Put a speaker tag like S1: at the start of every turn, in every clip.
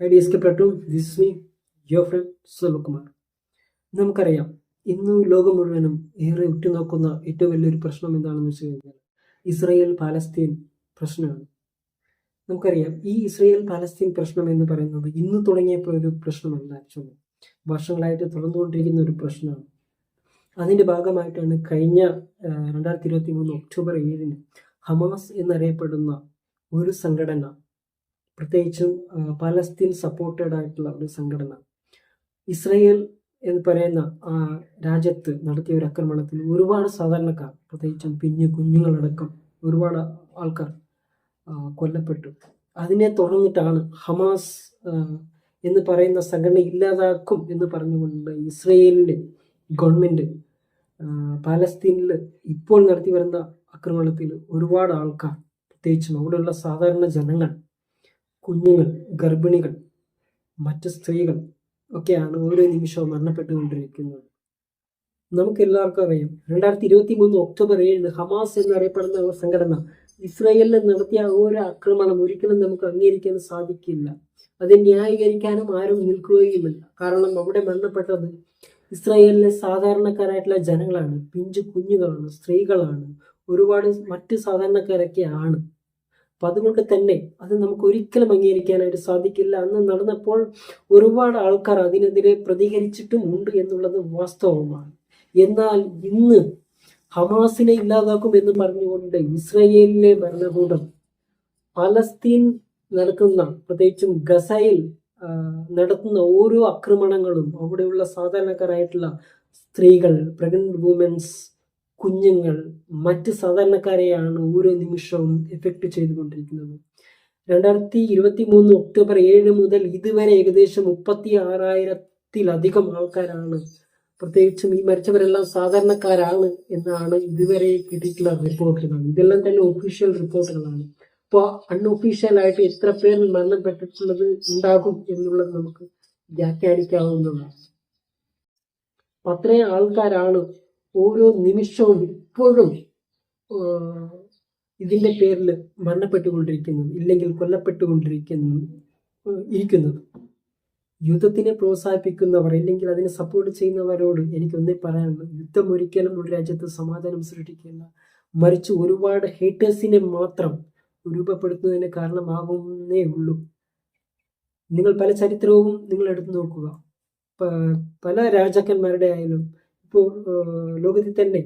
S1: Ideas platoon this me your friend Sulkumar. നമുക്കറിയാം, ഇന്ന് ലോകം മുഴുവനും ഏറെ ഉറ്റുനോക്കുന്ന ഏറ്റവും വലിയൊരു പ്രശ്നം എന്താണെന്ന് വെച്ച് കഴിഞ്ഞാൽ ഇസ്രയേൽ പാലസ്തീൻ പ്രശ്നമാണ്. നമുക്കറിയാം, ഈ ഇസ്രയേൽ പാലസ്തീൻ പ്രശ്നം എന്ന് പറയുന്നത് ഇന്ന് തുടങ്ങിയപ്പോൾ ഒരു പ്രശ്നമല്ല. ആക്ച്വലി വർഷങ്ങളായിട്ട് തുടർന്നുകൊണ്ടിരിക്കുന്ന ഒരു പ്രശ്നമാണ്. അതിൻ്റെ ഭാഗമായിട്ടാണ് കഴിഞ്ഞ 2023 ഒക്ടോബർ 7 ഹമാസ് എന്നറിയപ്പെടുന്ന ഒരു സംഘടന, പ്രത്യേകിച്ചും പാലസ്തീൻ സപ്പോർട്ടഡ് ആയിട്ടുള്ള ഒരു സംഘടന, ഇസ്രയേൽ എന്ന് പറയുന്ന രാജ്യത്ത് നടത്തിയ ഒരു ആക്രമണത്തിൽ ഒരുപാട് സാധാരണക്കാർ, പ്രത്യേകിച്ചും കുഞ്ഞുങ്ങളടക്കം ഒരുപാട് ആൾക്കാർ കൊല്ലപ്പെട്ടു. അതിനെ തുടർന്നിട്ടാണ് ഹമാസ് എന്ന് പറയുന്ന സംഘടന ഇല്ലാതാക്കും എന്ന് പറഞ്ഞുകൊണ്ട് ഇസ്രയേലിലെ ഗവൺമെൻറ് പാലസ്തീനിൽ ഇപ്പോൾ നടത്തി വരുന്ന ആക്രമണത്തിൽ ഒരുപാട് ആൾക്കാർ, പ്രത്യേകിച്ചും അവിടെയുള്ള സാധാരണ ജനങ്ങൾ, കുഞ്ഞുങ്ങൾ, ഗർഭിണികൾ, മറ്റ് സ്ത്രീകൾ ഒക്കെയാണ് ഓരോ നിമിഷവും മരണപ്പെട്ടുകൊണ്ടിരിക്കുന്നത്. നമുക്ക് എല്ലാവർക്കും അറിയാം, 2023 ഒക്ടോബർ 7 ഹമാസ് എന്നറിയപ്പെടുന്ന ഒരു സംഘടന ഇസ്രായേലിൽ നടത്തിയ ഓരോ ആക്രമണം ഒരിക്കലും നമുക്ക് അംഗീകരിക്കാൻ സാധിക്കില്ല. അത് ന്യായീകരിക്കാനും ആരും നിൽക്കുകയുമില്ല. കാരണം അവിടെ മരണപ്പെട്ടത് ഇസ്രായേലിലെ സാധാരണക്കാരായിട്ടുള്ള ജനങ്ങളാണ്, പിഞ്ചു കുഞ്ഞുങ്ങളാണ്, സ്ത്രീകളാണ്, ഒരുപാട് മറ്റ് സാധാരണക്കാരൊക്കെയാണ്. അപ്പം അതുകൊണ്ട് തന്നെ അത് നമുക്ക് ഒരിക്കലും അംഗീകരിക്കാനായിട്ട് സാധിക്കില്ല. അന്ന് നടന്നപ്പോൾ ഒരുപാട് ആൾക്കാർ അതിനെതിരെ പ്രതികരിച്ചിട്ടും ഉണ്ട് എന്നുള്ളത് വാസ്തവമാണ്. എന്നാൽ ഇന്ന് ഹമാസിനെ ഇല്ലാതാക്കും എന്ന് പറഞ്ഞുകൊണ്ട് ഇസ്രയേലിലെ ഭരണകൂടം പലസ്തീൻ നടത്തുന്ന, പ്രത്യേകിച്ചും ഗസയിൽ നടത്തുന്ന ഓരോ ആക്രമണങ്ങളും അവിടെയുള്ള സാധാരണക്കാരായിട്ടുള്ള സ്ത്രീകൾ, പ്രഗ്നന്റ് വുമൻസ്, കുഞ്ഞുങ്ങൾ, മറ്റ് സാധാരണക്കാരെയാണ് ഓരോ നിമിഷവും എഫക്റ്റ് ചെയ്തുകൊണ്ടിരിക്കുന്നത്. 2023 ഒക്ടോബർ 7 മുതൽ ഇതുവരെ ഏകദേശം 36,000-ത്തിലധികം ആൾക്കാരാണ്, പ്രത്യേകിച്ചും ഈ മരിച്ചവരെല്ലാം സാധാരണക്കാരാണ് എന്നാണ് ഇതുവരെ കിട്ടിയിട്ടുള്ള റിപ്പോർട്ടുകൾ. ഇതെല്ലാം തന്നെ ഒഫീഷ്യൽ റിപ്പോർട്ടുകളാണ്. അപ്പോൾ അൺഒഫീഷ്യലായിട്ട് എത്ര പേർ മരണപ്പെട്ടിട്ടുള്ളത് ഉണ്ടാകും എന്നുള്ളത് നമുക്ക് വ്യാഖ്യാനിക്കാവുന്നതാണ്. അപ്പം അത്രയും ആൾക്കാരാണ് ഓരോ നിമിഷവും ഇപ്പോഴും ഇതിൻ്റെ പേരിൽ മരണപ്പെട്ടുകൊണ്ടിരിക്കുന്നത്, ഇല്ലെങ്കിൽ ഇരിക്കുന്നത്. യുദ്ധത്തിനെ പ്രോത്സാഹിപ്പിക്കുന്നവർ, ഇല്ലെങ്കിൽ അതിനെ സപ്പോർട്ട് ചെയ്യുന്നവരോട് എനിക്കൊന്നേ പറയാനുള്ളൂ: യുദ്ധം ഒരിക്കലും ഒരു രാജ്യത്ത് സമാധാനം സൃഷ്ടിക്കില്ല, മറിച്ച് ഒരുപാട് ഹേറ്റേഴ്സിനെ മാത്രം രൂപപ്പെടുത്തുന്നതിന് കാരണമാകുന്നേ ഉള്ളൂ. നിങ്ങൾ പല ചരിത്രവും നിങ്ങൾ എടുത്തു നോക്കുക. പല രാജാക്കന്മാരുടെ ആയാലും ഇപ്പോൾ ലോകത്തിൽ തന്നെ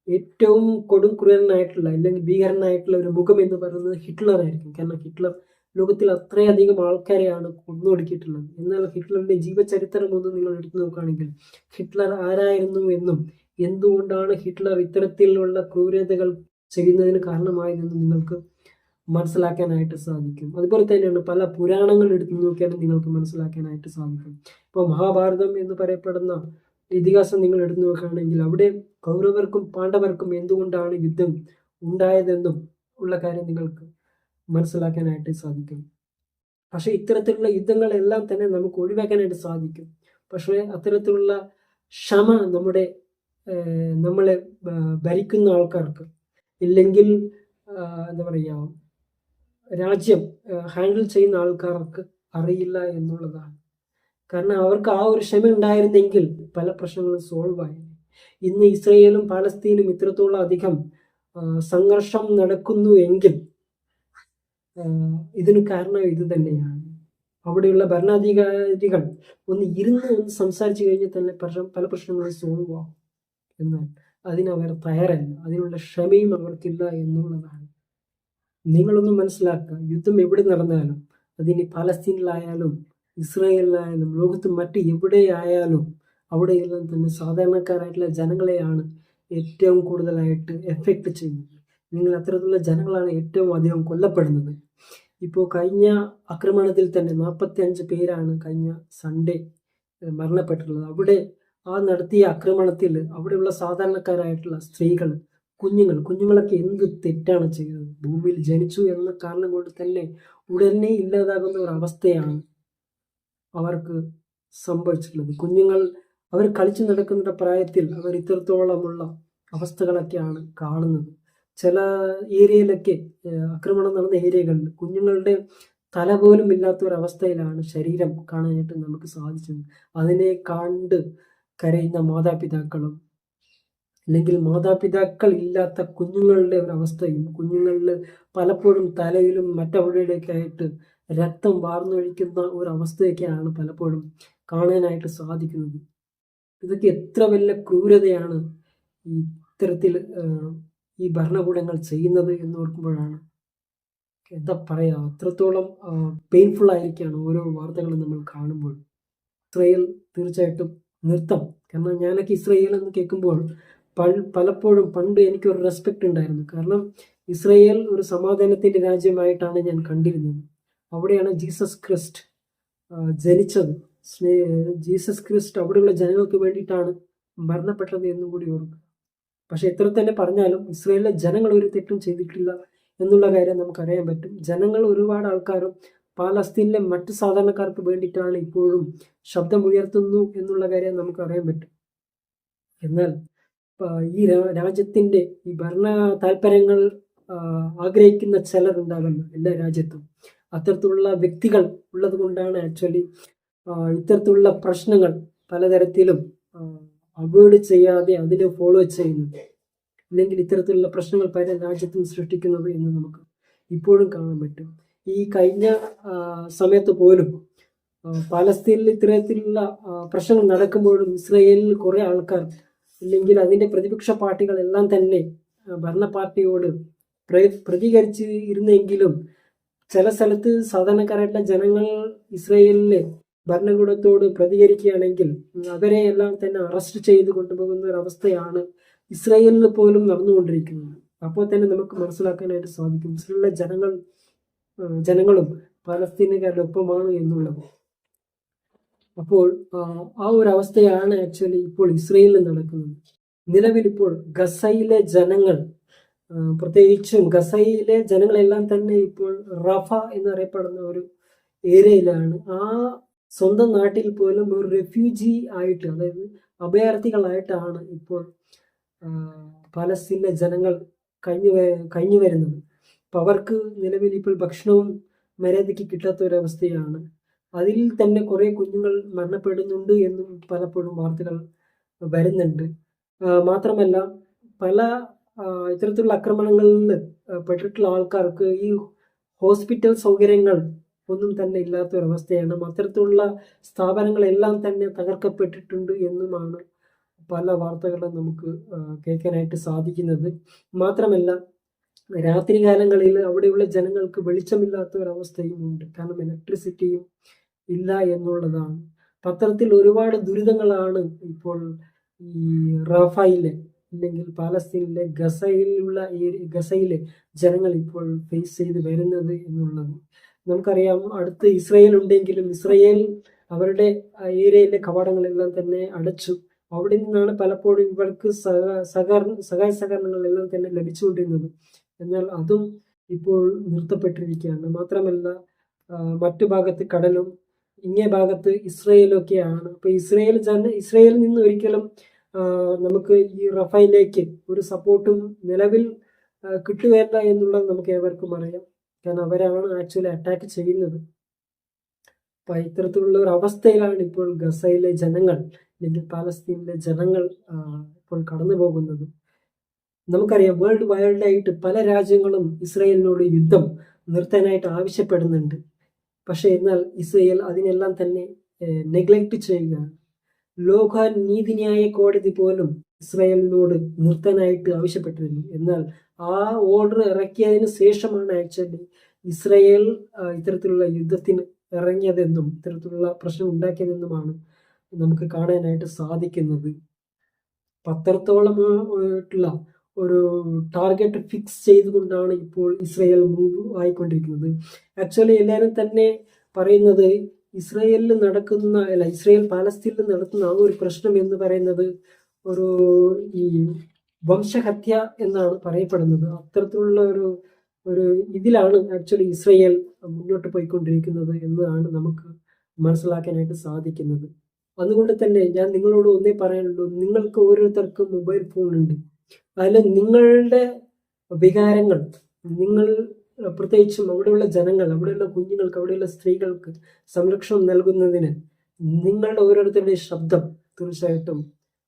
S1: ഏറ്റവും കൊടും ക്രൂരനായിട്ടുള്ള, അല്ലെങ്കിൽ ഭീകരനായിട്ടുള്ള ഒരു മുഖം എന്ന് പറയുന്നത് ഹിറ്റ്ലർ ആയിരിക്കും. കാരണം ഹിറ്റ്ലർ ലോകത്തിൽ അത്രയധികം ആൾക്കാരെയാണ് കൊന്നൊടുക്കിയിട്ടുള്ളത്. എന്നാൽ ഹിറ്റ്ലറിന്റെ ജീവചരിത്രം ഒന്ന് നിങ്ങൾ എടുത്തു നോക്കുകയാണെങ്കിൽ ഹിറ്റ്ലർ ആരായിരുന്നു എന്നും എന്തുകൊണ്ടാണ് ഹിറ്റ്ലർ ഇത്തരത്തിലുള്ള ക്രൂരതകൾ ചെയ്യുന്നതിന് കാരണമായതെന്നും നിങ്ങൾക്ക് മനസ്സിലാക്കാനായിട്ട് സാധിക്കും. അതുപോലെ തന്നെയാണ് പല പുരാണങ്ങൾ എടുത്തു നോക്കിയാലും നിങ്ങൾക്ക് മനസ്സിലാക്കാനായിട്ട് സാധിക്കും. ഇപ്പോൾ മഹാഭാരതം എന്ന് പറയപ്പെടുന്ന ഇതിഹാസം നിങ്ങൾ എടുത്തു നോക്കുകയാണെങ്കിൽ അവിടെ കൗരവർക്കും പാണ്ഡവർക്കും എന്തുകൊണ്ടാണ് യുദ്ധം ഉണ്ടായതെന്നും ഉള്ള കാര്യം നിങ്ങൾക്ക് മനസ്സിലാക്കാനായിട്ട് സാധിക്കും. പക്ഷെ ഇത്തരത്തിലുള്ള യുദ്ധങ്ങളെല്ലാം തന്നെ നമുക്ക് ഒഴിവാക്കാനായിട്ട് സാധിക്കും. പക്ഷേ അത്തരത്തിലുള്ള ക്ഷമ നമ്മളെ ഭരിക്കുന്ന ആൾക്കാർക്ക്, ഇല്ലെങ്കിൽ എന്താ പറയുക, രാജ്യം ഹാൻഡിൽ ചെയ്യുന്ന ആൾക്കാർക്ക് അറിയില്ല എന്നുള്ളതാണ്. കാരണം അവർക്ക് ആ ഒരു ക്ഷമ ഉണ്ടായിരുന്നെങ്കിൽ പല പ്രശ്നങ്ങളും സോൾവ് ആയി. ഇന്ന് ഇസ്രയേലും പാലസ്തീനും ഇത്രത്തോളം അധികം സംഘർഷം നടക്കുന്നു എങ്കിൽ ഇതിന് കാരണം ഇത് തന്നെയാണ്. അവിടെയുള്ള ഭരണാധികാരികൾ ഇരുന്ന് സംസാരിച്ചു കഴിഞ്ഞാൽ തന്നെ പല പ്രശ്നങ്ങളും സോൾവ് ആവും. എന്നാൽ അതിനവർ തയ്യാറല്ല, അതിനുള്ള ക്ഷമയും അവർക്കില്ല എന്നുള്ളതാണ്. നിങ്ങളൊന്നും മനസ്സിലാക്കുക, യുദ്ധം എവിടെ നടന്നാലും, അതിന് പാലസ്തീനിലായാലും ഇസ്രായേലിലായാലും ലോകത്ത് മറ്റ് എവിടെയായാലും അവിടെയെല്ലാം തന്നെ സാധാരണക്കാരായിട്ടുള്ള ജനങ്ങളെയാണ് ഏറ്റവും കൂടുതലായിട്ട് എഫക്റ്റ് ചെയ്യുന്നത്. നിങ്ങൾ അത്തരത്തിലുള്ള ജനങ്ങളാണ് ഏറ്റവും അധികം കൊല്ലപ്പെടുന്നത്. ഇപ്പോൾ കഴിഞ്ഞ ആക്രമണത്തിൽ തന്നെ 45 പേരാണ് കഴിഞ്ഞ സൺഡേ മരണപ്പെട്ടിട്ടുള്ളത്. അവിടെ നടത്തിയ ആക്രമണത്തിൽ അവിടെയുള്ള സാധാരണക്കാരായിട്ടുള്ള സ്ത്രീകൾ, കുഞ്ഞുങ്ങളൊക്കെ എന്ത് തെറ്റാണ് ചെയ്തത്? ഭൂമിയിൽ ജനിച്ചു എന്ന കാരണം കൊണ്ട് തന്നെ ഉടനെ ഇല്ലാതാകുന്ന ഒരു അവസ്ഥയാണ് അവർക്ക് സംഭവിച്ചിട്ടുള്ളത്. കുഞ്ഞുങ്ങൾ അവർ കളിച്ചു നടക്കുന്ന പ്രായത്തിൽ അവർ ഇത്രത്തോളമുള്ള അവസ്ഥകളൊക്കെയാണ് കാണുന്നത്. ചില ഏരിയയിലൊക്കെ ആക്രമണം നടന്ന ഏരിയകളിൽ കുഞ്ഞുങ്ങളുടെ തല പോലും ഇല്ലാത്ത ഒരവസ്ഥയിലാണ് ശരീരം കാണാനായിട്ട് നമുക്ക് സാധിച്ചത്. അതിനെ കണ്ട് കരയുന്ന മാതാപിതാക്കളും, അല്ലെങ്കിൽ മാതാപിതാക്കൾ ഇല്ലാത്ത കുഞ്ഞുങ്ങളുടെ ഒരവസ്ഥയും, കുഞ്ഞുങ്ങളിൽ പലപ്പോഴും തലയിലും മറ്റവിടെയൊക്കെ ആയിട്ട് രക്തം വാർന്നൊഴിക്കുന്ന ഒരവസ്ഥയൊക്കെയാണ് പലപ്പോഴും കാണാനായിട്ട് സാധിക്കുന്നത്. ഇതൊക്കെ എത്ര വലിയ ക്രൂരതയാണ് ഇത്തരത്തിൽ ഈ ഭരണകൂടങ്ങൾ ചെയ്യുന്നത് എന്ന് ഓർക്കുമ്പോഴാണ് എന്താ പറയുക, അത്രത്തോളം പെയിൻഫുൾ ആയിരിക്കുകയാണ് ഓരോ വാർത്തകളും നമ്മൾ കാണുമ്പോൾ. ഇസ്രയേൽ തീർച്ചയായിട്ടും നിർത്തം. കാരണം ഞാനൊക്കെ ഇസ്രയേൽ എന്ന് കേൾക്കുമ്പോൾ പലപ്പോഴും പണ്ട് എനിക്കൊരു റെസ്പെക്റ്റ് ഉണ്ടായിരുന്നു. കാരണം ഇസ്രയേൽ ഒരു സമാധാനത്തിൻ്റെ രാജ്യമായിട്ടാണ് ഞാൻ കണ്ടിരുന്നത്. അവിടെയാണ് ജീസസ് ക്രിസ്റ്റ് ജനിച്ചത്. ജീസസ് ക്രിസ്റ്റ് അവിടെയുള്ള ജനങ്ങൾക്ക് വേണ്ടിയിട്ടാണ് മരണപ്പെട്ടത് എന്നും കൂടി ഓർക്കുക. പക്ഷെ എത്ര തന്നെ പറഞ്ഞാലും ഇസ്രയേലിലെ ജനങ്ങൾ ഒരു തെറ്റും ചെയ്തിട്ടില്ല എന്നുള്ള കാര്യം നമുക്കറിയാൻ പറ്റും. ജനങ്ങൾ ഒരുപാട് ആൾക്കാരും പാലസ്തീനിലെ മറ്റ് സാധാരണക്കാർക്ക് വേണ്ടിയിട്ടാണ് ഇപ്പോഴും ശബ്ദമുയർത്തുന്നു എന്നുള്ള കാര്യം നമുക്കറിയാൻ പറ്റും. എന്നാൽ ഈ രാജ്യത്തിൻ്റെ ഈ ഭരണ താല്പര്യങ്ങൾ ആഗ്രഹിക്കുന്ന ചിലരുണ്ടാകുന്നു എല്ലാ രാജ്യത്തും. അത്തരത്തിലുള്ള വ്യക്തികൾ ഉള്ളത് കൊണ്ടാണ് ആക്ച്വലി ഇത്തരത്തിലുള്ള പ്രശ്നങ്ങൾ പലതരത്തിലും അവോയ്ഡ് ചെയ്യാതെ അതിനെ ഫോളോ ചെയ്യുന്നത്, അല്ലെങ്കിൽ ഇത്തരത്തിലുള്ള പ്രശ്നങ്ങൾ പല രാജ്യത്തും സൃഷ്ടിക്കുന്നത് എന്ന് നമുക്ക് ഇപ്പോഴും കാണാൻ പറ്റും. ഈ കഴിഞ്ഞ സമയത്ത് പോലും പാലസ്തീനിൽ ഇത്തരത്തിലുള്ള പ്രശ്നങ്ങൾ നടക്കുമ്പോഴും ഇസ്രയേലിൽ കുറേ ആൾക്കാർ, ഇല്ലെങ്കിൽ അതിൻ്റെ പ്രതിപക്ഷ പാർട്ടികളെല്ലാം തന്നെ ഭരണ പാർട്ടിയോട് പ്രതികരിച്ച് ഇരുന്നെങ്കിലും ചില സ്ഥലത്ത് സാധാരണക്കാരായിട്ടുള്ള ജനങ്ങൾ ഇസ്രയേലിലെ ഭരണകൂടത്തോട് പ്രതികരിക്കുകയാണെങ്കിൽ അവരെ എല്ലാം തന്നെ അറസ്റ്റ് ചെയ്ത് കൊണ്ടുപോകുന്ന ഒരവസ്ഥയാണ് ഇസ്രയേലിൽ പോലും നടന്നുകൊണ്ടിരിക്കുന്നത്. അപ്പോൾ തന്നെ നമുക്ക് മനസ്സിലാക്കാനായിട്ട് സാധിക്കും ഇസ്രയേലിലെ ജനങ്ങളും പാലസ്തീനുകാരുടെ ഒപ്പമാണ് എന്നുള്ളത്. അപ്പോൾ ആ ഒരു അവസ്ഥയാണ് ആക്ച്വലി ഇപ്പോൾ ഇസ്രയേലിൽ നടക്കുന്നത്. നിലവിലിപ്പോൾ ഗസയിലെ ജനങ്ങൾ, പ്രത്യേകിച്ചും ഗസയിലെ ജനങ്ങളെല്ലാം തന്നെ ഇപ്പോൾ റഫ എന്നറിയപ്പെടുന്ന ഒരു ഏരിയയിലാണ്. ആ സ്വന്തം നാട്ടിൽ പോലും ഒരു റെഫ്യൂജി ആയിട്ട്, അതായത് അഭയാർത്ഥികളായിട്ടാണ് ഇപ്പോൾ പാലസ്തീനിലെ ജനങ്ങൾ കഴിഞ്ഞു വരുന്നത്. അപ്പം അവർക്ക് നിലവിൽ ഇപ്പോൾ ഭക്ഷണവും മര്യാദയ്ക്ക് കിട്ടാത്ത ഒരവസ്ഥയാണ്. അതിൽ തന്നെ കുറേ കുഞ്ഞുങ്ങൾ മരണപ്പെടുന്നുണ്ട് എന്നും പലപ്പോഴും വാർത്തകൾ വരുന്നുണ്ട്. മാത്രമല്ല പല ഇത്തരത്തിലുള്ള ആക്രമണങ്ങളിൽ പെട്ടിട്ടുള്ള ആൾക്കാർക്ക് ഈ ഹോസ്പിറ്റൽ സൗകര്യങ്ങൾ ഒന്നും തന്നെ ഇല്ലാത്ത ഒരവസ്ഥയാണ്. അത്തരത്തിലുള്ള സ്ഥാപനങ്ങളെല്ലാം തന്നെ തകർക്കപ്പെട്ടിട്ടുണ്ട് എന്നുമാണ് പല വാർത്തകളും നമുക്ക് കേൾക്കാനായിട്ട് സാധിക്കുന്നത്. മാത്രമല്ല രാത്രി കാലങ്ങളിൽ അവിടെയുള്ള ജനങ്ങൾക്ക് വെളിച്ചമില്ലാത്ത ഒരവസ്ഥയും ഉണ്ട്. കാരണം ഇലക്ട്രിസിറ്റിയും ഇല്ല എന്നുള്ളതാണ്. പത്രത്തിൽ ഒരുപാട് ദുരിതങ്ങളാണ് ഇപ്പോൾ ഈ റഫയിലെ, അല്ലെങ്കിൽ പാലസ്തീനിലെ ഗസയിലെ ജനങ്ങൾ ഇപ്പോൾ ഫേസ് ചെയ്ത് വരുന്നത് എന്നുള്ളത് നമുക്കറിയാം. അടുത്ത് ഇസ്രയേൽ ഉണ്ടെങ്കിലും ഇസ്രയേൽ അവരുടെ ഏരിയയിലെ കവാടങ്ങളെല്ലാം തന്നെ അടച്ചു. അവിടെ നിന്നാണ് പലപ്പോഴും ഇവർക്ക് സഹായ സഹകരണങ്ങളെല്ലാം തന്നെ ലഭിച്ചുകൊണ്ടിരുന്നത്. എന്നാൽ അതും ഇപ്പോൾ നിർത്തപ്പെട്ടിരിക്കുകയാണ്. മാത്രമല്ല മറ്റു ഭാഗത്ത് കടലും ഇങ്ങേ ഭാഗത്ത് ഇസ്രയേലൊക്കെയാണ്. അപ്പോൾ ഇസ്രയേലിൽ നിന്ന് ഒരിക്കലും നമുക്ക് ഈ റഫയിലേക്ക് ഒരു സപ്പോർട്ടും നിലവിൽ കിട്ടുകയില്ല എന്നുള്ളത് നമുക്ക് ഏവർക്കും അറിയാം. കാരണം അവരാണ് ആക്ച്വലി അറ്റാക്ക് ചെയ്യുന്നത്. അപ്പം ഇത്തരത്തിലുള്ള ഒരു അവസ്ഥയിലാണ് ഇപ്പോൾ ഗസയിലെ ജനങ്ങൾ, അല്ലെങ്കിൽ പാലസ്തീനിലെ ജനങ്ങൾ ഇപ്പോൾ കടന്നു പോകുന്നത്. നമുക്കറിയാം വേൾഡ് വൈഡ് ആയിട്ട് പല രാജ്യങ്ങളും ഇസ്രയേലിനോട് യുദ്ധം നിർത്താനായിട്ട് ആവശ്യപ്പെടുന്നുണ്ട്. പക്ഷേ എന്നാൽ ഇസ്രയേൽ അതിനെല്ലാം തന്നെ നെഗ്ലക്റ്റ് ചെയ്യുകയാണ്. ലോക നീതിന്യായ കോടതി പോലും ഇസ്രയേലിനോട് നിർത്താനായിട്ട് ആവശ്യപ്പെട്ടിരുന്നു. എന്നാൽ ആ ഓർഡർ ഇറക്കിയതിന് ശേഷമാണ് ആക്ച്വലി ഇസ്രയേൽ ഇത്തരത്തിലുള്ള യുദ്ധത്തിന് ഇറങ്ങിയതെന്നും ഇത്തരത്തിലുള്ള പ്രശ്നം ഉണ്ടാക്കിയതെന്നുമാണ് നമുക്ക് കാണാനായിട്ട് സാധിക്കുന്നത്. പത്രത്തോളമായിട്ടുള്ള ഒരു ടാർഗറ്റ് ഫിക്സ് ചെയ്തുകൊണ്ടാണ് ഇപ്പോൾ ഇസ്രയേൽ മൂവ് ആയിക്കൊണ്ടിരിക്കുന്നത്. ആക്ച്വലി എല്ലാവരും തന്നെ പറയുന്നത് ഇസ്രയേൽ പാലസ്തീനിൽ നടത്തുന്ന ആ ഒരു പ്രശ്നം എന്ന് പറയുന്നത് ഒരു ഈ വംശഹത്യ എന്നാണ് പറയപ്പെടുന്നത്. അത്തരത്തിലുള്ള ഒരു ഇതിലാണ് ആക്ച്വലി ഇസ്രയേൽ മുന്നോട്ട് പോയിക്കൊണ്ടിരിക്കുന്നത് എന്നതാണ് നമുക്ക് മനസ്സിലാക്കാനായിട്ട് സാധിക്കുന്നത്. അതുകൊണ്ട് തന്നെ ഞാൻ നിങ്ങളോട് ഒന്നേ പറയാനുള്ളൂ, നിങ്ങൾക്ക് ഓരോരുത്തർക്കും മൊബൈൽ ഫോൺ ഉണ്ട്. അതിൽ നിങ്ങളുടെ വികാരങ്ങൾ, നിങ്ങൾ പ്രത്യേകിച്ചും അവിടെയുള്ള ജനങ്ങൾ, അവിടെയുള്ള കുഞ്ഞുങ്ങൾക്ക്, അവിടെയുള്ള സ്ത്രീകൾക്ക് സംരക്ഷണം നൽകുന്നതിന് നിങ്ങളുടെ ഓരോരുത്തരുടെയും ശബ്ദം തീർച്ചയായിട്ടും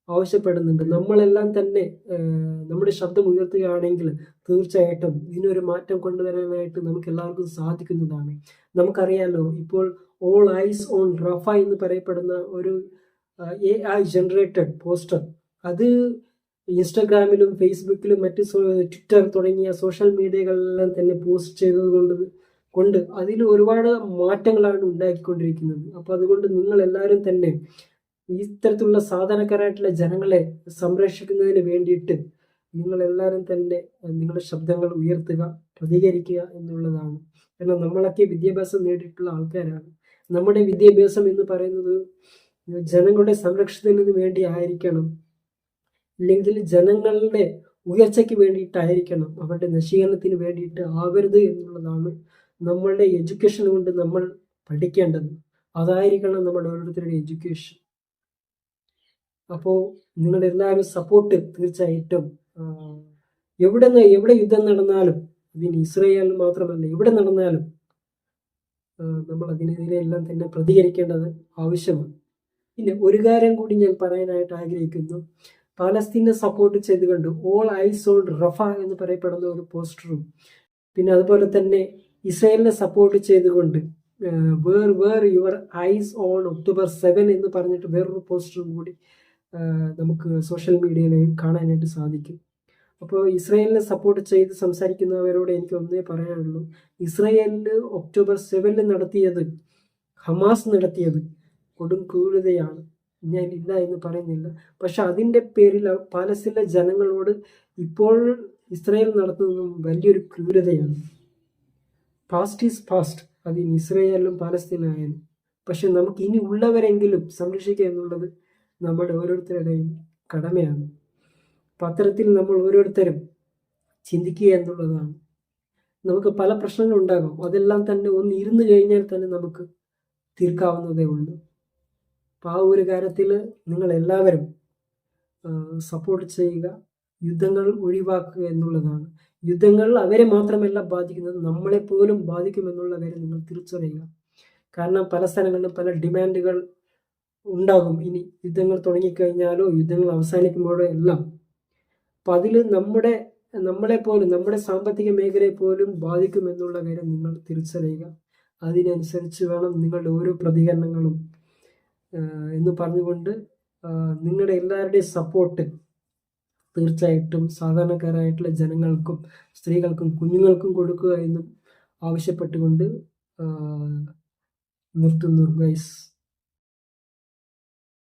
S1: ആവശ്യപ്പെടുന്നുണ്ട്. നമ്മളെല്ലാം തന്നെ നമ്മുടെ ശബ്ദം ഉയർത്തുകയാണെങ്കിൽ തീർച്ചയായിട്ടും ഇതിനൊരു മാറ്റം കൊണ്ടുവരാനായിട്ട് നമുക്ക് എല്ലാവർക്കും സാധിക്കുന്നതാണ്. നമുക്കറിയാലോ, ഇപ്പോൾ ഓൾ ഐസ് ഓൺ റഫ എന്ന് പറയപ്പെടുന്ന ഒരു AI ജനറേറ്റഡ് പോസ്റ്റർ, അത് ഇൻസ്റ്റാഗ്രാമിലും ഫേസ്ബുക്കിലും മറ്റ് ട്വിറ്റർ തുടങ്ങിയ സോഷ്യൽ മീഡിയകളിലെല്ലാം തന്നെ പോസ്റ്റ് ചെയ്തത് കൊണ്ട് അതിൽ ഒരുപാട് മാറ്റങ്ങളാണ് ഉണ്ടാക്കിക്കൊണ്ടിരിക്കുന്നത്. അപ്പോൾ അതുകൊണ്ട് നിങ്ങൾ എല്ലാവരും തന്നെ ഇത്തരത്തിലുള്ള സാധാരണക്കാരായിട്ടുള്ള ജനങ്ങളെ സംരക്ഷിക്കുന്നതിന് വേണ്ടിയിട്ട് നിങ്ങൾ എല്ലാവരും തന്നെ നിങ്ങളുടെ ശബ്ദങ്ങൾ ഉയർത്തുക, പ്രതികരിക്കുക എന്നുള്ളതാണ്. കാരണം നമ്മളൊക്കെ വിദ്യാഭ്യാസം നേടിയിട്ടുള്ള ആൾക്കാരാണ്. നമ്മുടെ വിദ്യാഭ്യാസം എന്ന് പറയുന്നത് ജനങ്ങളുടെ സംരക്ഷണത്തിന് വേണ്ടി ആയിരിക്കണം, ഇല്ലെങ്കിൽ ജനങ്ങളുടെ ഉയർച്ചയ്ക്ക് വേണ്ടിയിട്ടായിരിക്കണം, അവരുടെ നശീകരണത്തിന് വേണ്ടിയിട്ട് ആവരുത് എന്നുള്ളതാണ് നമ്മളുടെ എഡ്യൂക്കേഷൻ കൊണ്ട് നമ്മൾ പഠിക്കേണ്ടത്. അതായിരിക്കണം നമ്മുടെ ഓരോരുത്തരുടെ എഡ്യൂക്കേഷൻ. അപ്പോൾ നിങ്ങളുടെ എല്ലാവരും സപ്പോർട്ട് തീർച്ചയായിട്ടും എവിടെ യുദ്ധം നടന്നാലും, അതിന് ഇസ്രായേൽ മാത്രമല്ല, എവിടെ നടന്നാലും നമ്മൾ അതിനെതിരെ എല്ലാം തന്നെ പ്രതികരിക്കേണ്ടത് ആവശ്യമാണ്. പിന്നെ ഒരു കാര്യം കൂടി ഞാൻ പറയാനായിട്ട് ആഗ്രഹിക്കുന്നു. പാലസ്തീനെ സപ്പോർട്ട് ചെയ്തുകൊണ്ട് ഓൾ ഐസ് ഓൺ റഫ എന്ന് പറയപ്പെടുന്ന ഒരു പോസ്റ്ററും, പിന്നെ അതുപോലെ തന്നെ ഇസ്രായേലിനെ സപ്പോർട്ട് ചെയ്തുകൊണ്ട് where your eyes on October 7 എന്ന് പറഞ്ഞിട്ട് വേറൊരു പോസ്റ്ററും കൂടി നമുക്ക് സോഷ്യൽ മീഡിയയിൽ കാണാനായിട്ട് സാധിക്കും. അപ്പോൾ ഇസ്രായേലിനെ സപ്പോർട്ട് ചെയ്ത് സംസാരിക്കുന്നവരോട് എനിക്ക് ഒന്നേ പറയാനുള്ളൂ, ഇസ്രായേലിൽ ഒക്ടോബർ 7 നടത്തിയത്, ഹമാസ് നടത്തിയത് കൊടും ക്രൂരതയാണ്. ഞാൻ ഇല്ല എന്ന് പറയുന്നില്ല. പക്ഷെ അതിൻ്റെ പേരിൽ പാലസ്തീനിലെ ജനങ്ങളോട് ഇപ്പോൾ ഇസ്രായേൽ നടത്തുന്നതും വലിയൊരു ക്രൂരതയാണ്. പാസ്റ്റ് ഈസ് പാസ്റ്റ്, അതിന് ഇസ്രായേലിലും പാലസ്തീനായാലും. പക്ഷെ നമുക്ക് ഇനി ഉള്ളവരെങ്കിലും സംരക്ഷിക്കുക എന്നുള്ളത് നമ്മുടെ ഓരോരുത്തരുടെയും കടമയാണ്. അപ്പം അത്തരത്തിൽ നമ്മൾ ഓരോരുത്തരും ചിന്തിക്കുക എന്നുള്ളതാണ്. നമുക്ക് പല പ്രശ്നങ്ങളുണ്ടാകും, അതെല്ലാം തന്നെ ഒന്ന് ഇരുന്ന് കഴിഞ്ഞാൽ തന്നെ നമുക്ക് തീർക്കാവുന്നതേ ഉള്ളൂ. അപ്പം ആ ഒരു കാര്യത്തിൽ നിങ്ങൾ എല്ലാവരും സപ്പോർട്ട് ചെയ്യുക, യുദ്ധങ്ങൾ ഒഴിവാക്കുക എന്നുള്ളതാണ്. യുദ്ധങ്ങൾ അവരെ മാത്രമല്ല ബാധിക്കുന്നത്, നമ്മളെ പോലും ബാധിക്കുമെന്നുള്ള കാര്യം നിങ്ങൾ തിരിച്ചറിയുക. കാരണം പല സ്ഥലങ്ങളിലും പല ഡിമാൻഡുകൾ ഉണ്ടാകും, ഇനി യുദ്ധങ്ങൾ തുടങ്ങിക്കഴിഞ്ഞാലോ യുദ്ധങ്ങൾ അവസാനിക്കുമ്പോഴോ എല്ലാം. അപ്പം അതിൽ നമ്മളെ പോലും, നമ്മുടെ സാമ്പത്തിക മേഖലയെ പോലും ബാധിക്കുമെന്നുള്ള കാര്യം നിങ്ങൾ തിരിച്ചറിയുക. അതിനനുസരിച്ച് വേണം നിങ്ങളുടെ ഓരോ പ്രതികരണങ്ങളും എന്ന് പറഞ്ഞുകൊണ്ട് നിങ്ങളുടെ എല്ലാവരുടെയും സപ്പോർട്ട് തീർച്ചയായിട്ടും സാധാരണക്കാരായിട്ടുള്ള ജനങ്ങൾക്കും സ്ത്രീകൾക്കും കുഞ്ഞുങ്ങൾക്കും കൊടുക്കുക എന്നും ആവശ്യപ്പെട്ടുകൊണ്ട് നിർത്തുന്നു ഗൈസ്.